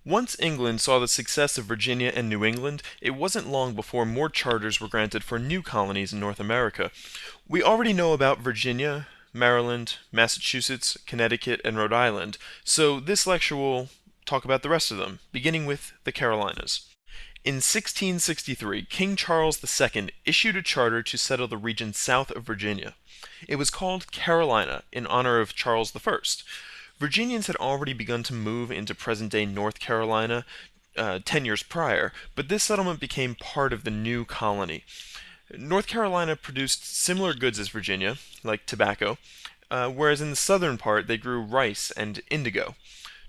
Once England saw the success of Virginia and New England, it wasn't long before more charters were granted for new colonies in North America. We already know about Virginia, Maryland, Massachusetts, Connecticut, and Rhode Island, so this lecture will talk about the rest of them, beginning with the Carolinas. In 1663, King Charles II issued a charter to settle the region south of Virginia. It was called Carolina in honor of Charles I. Virginians had already begun to move into present-day North Carolina 10 years prior, but this settlement became part of the new colony. North Carolina produced similar goods as Virginia, like tobacco, whereas in the southern part they grew rice and indigo.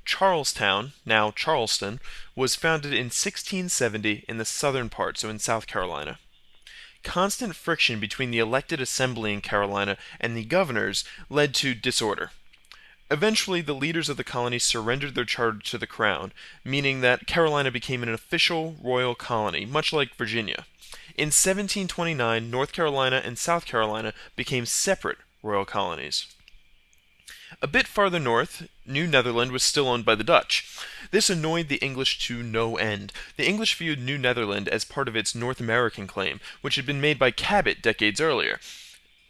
Charlestown, now Charleston, was founded in 1670 in the southern part, so in South Carolina. Constant friction between the elected assembly in Carolina and the governors led to disorder. Eventually, the leaders of the colony surrendered their charter to the crown, meaning that Carolina became an official royal colony, much like Virginia. In 1729, North Carolina and South Carolina became separate royal colonies. A bit farther north, New Netherland was still owned by the Dutch. This annoyed the English to no end. The English viewed New Netherland as part of its North American claim, which had been made by Cabot decades earlier.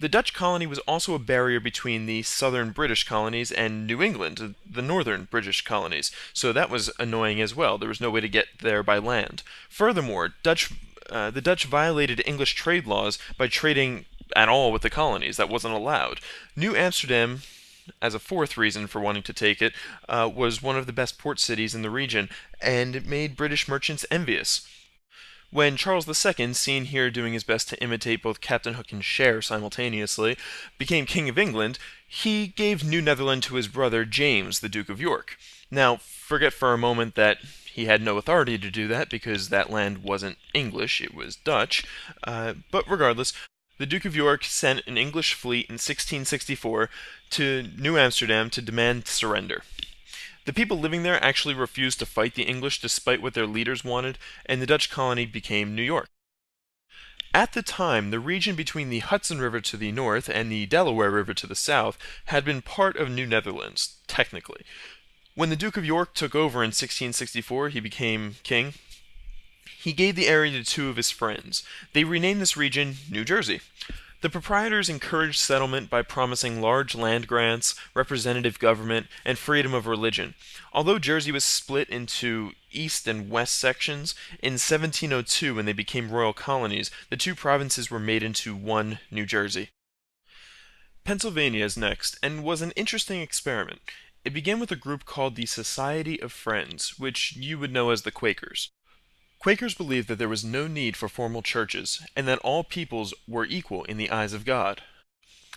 The Dutch colony was also a barrier between the southern British colonies and New England, the northern British colonies, so that was annoying as well. There was no way to get there by land. Furthermore, the Dutch violated English trade laws by trading at all with the colonies. That wasn't allowed. New Amsterdam, as a fourth reason for wanting to take it, was one of the best port cities in the region, and it made British merchants envious. When Charles II, seen here doing his best to imitate both Captain Hook and Cher simultaneously, became King of England, he gave New Netherland to his brother James, the Duke of York. Now, forget for a moment that he had no authority to do that because that land wasn't English, it was Dutch, but regardless, the Duke of York sent an English fleet in 1664 to New Amsterdam to demand surrender. The people living there actually refused to fight the English despite what their leaders wanted, and the Dutch colony became New York. At the time, the region between the Hudson River to the north and the Delaware River to the south had been part of New Netherlands, technically. When the Duke of York took over in 1664, he became king. He gave the area to two of his friends. They renamed this region New Jersey. The proprietors encouraged settlement by promising large land grants, representative government, and freedom of religion. Although Jersey was split into east and west sections, in 1702 when they became royal colonies, the two provinces were made into one New Jersey. Pennsylvania is next, and was an interesting experiment. It began with a group called the Society of Friends, which you would know as the Quakers. Quakers believed that there was no need for formal churches, and that all peoples were equal in the eyes of God.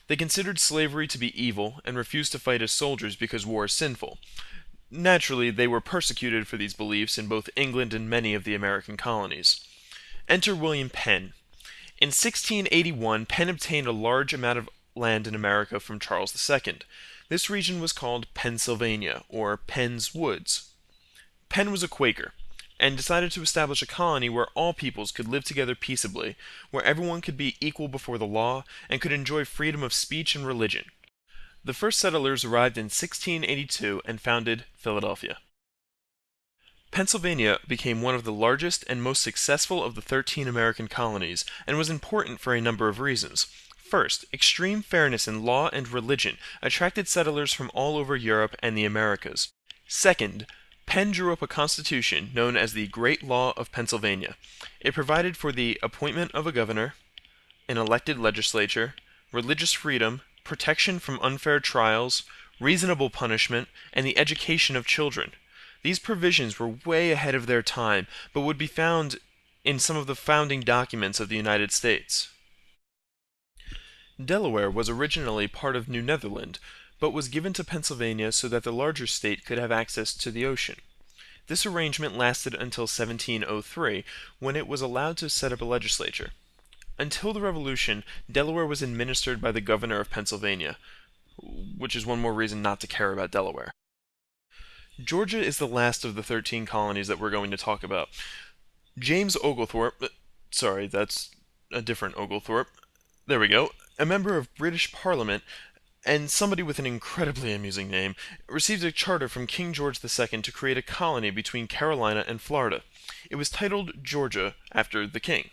They considered slavery to be evil, and refused to fight as soldiers because war is sinful. Naturally, they were persecuted for these beliefs in both England and many of the American colonies. Enter William Penn. In 1681, Penn obtained a large amount of land in America from Charles II. This region was called Pennsylvania, or Penn's Woods. Penn was a Quaker, and decided to establish a colony where all peoples could live together peaceably, where everyone could be equal before the law, and could enjoy freedom of speech and religion. The first settlers arrived in 1682 and founded Philadelphia. Pennsylvania became one of the largest and most successful of the 13 American colonies, and was important for a number of reasons. First, extreme fairness in law and religion attracted settlers from all over Europe and the Americas. Second, Penn drew up a constitution known as the Great Law of Pennsylvania. It provided for the appointment of a governor, an elected legislature, religious freedom, protection from unfair trials, reasonable punishment, and the education of children. These provisions were way ahead of their time, but would be found in some of the founding documents of the United States. Delaware was originally part of New Netherland, but was given to Pennsylvania so that the larger state could have access to the ocean. This arrangement lasted until 1703, when it was allowed to set up a legislature. Until the Revolution, Delaware was administered by the governor of Pennsylvania, which is one more reason not to care about Delaware. Georgia is the last of the 13 colonies that we're going to talk about. James Oglethorpe, sorry, that's a different Oglethorpe, there we go, a member of British Parliament, and somebody with an incredibly amusing name, received a charter from King George II to create a colony between Carolina and Florida. It was titled Georgia after the king.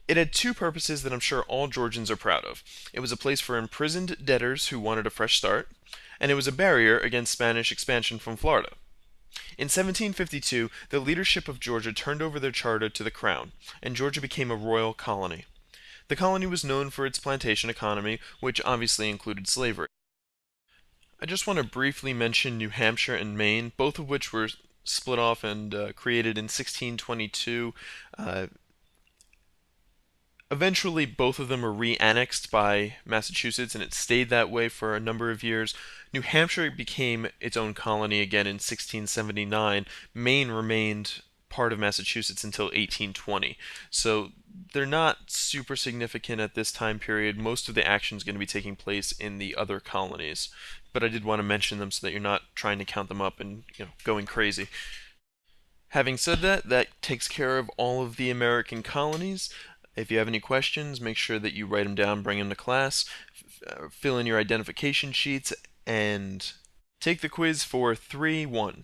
It had two purposes that I'm sure all Georgians are proud of. It was a place for imprisoned debtors who wanted a fresh start, and it was a barrier against Spanish expansion from Florida. In 1752, the leadership of Georgia turned over their charter to the crown, and Georgia became a royal colony. The colony was known for its plantation economy, which obviously included slavery. I just want to briefly mention New Hampshire and Maine, both of which were split off and created in 1622. Uh, Eventually, both of them were re-annexed by Massachusetts, and it stayed that way for a number of years. New Hampshire became its own colony again in 1679. Maine remained part of Massachusetts until 1820. So they're not super significant at this time period. Most of the action is going to be taking place in the other colonies. But I did want to mention them so that you're not trying to count them up and going crazy. Having said that, that takes care of all of the American colonies. If you have any questions, make sure that you write them down, bring them to class, fill in your identification sheets, and take the quiz for 3-1.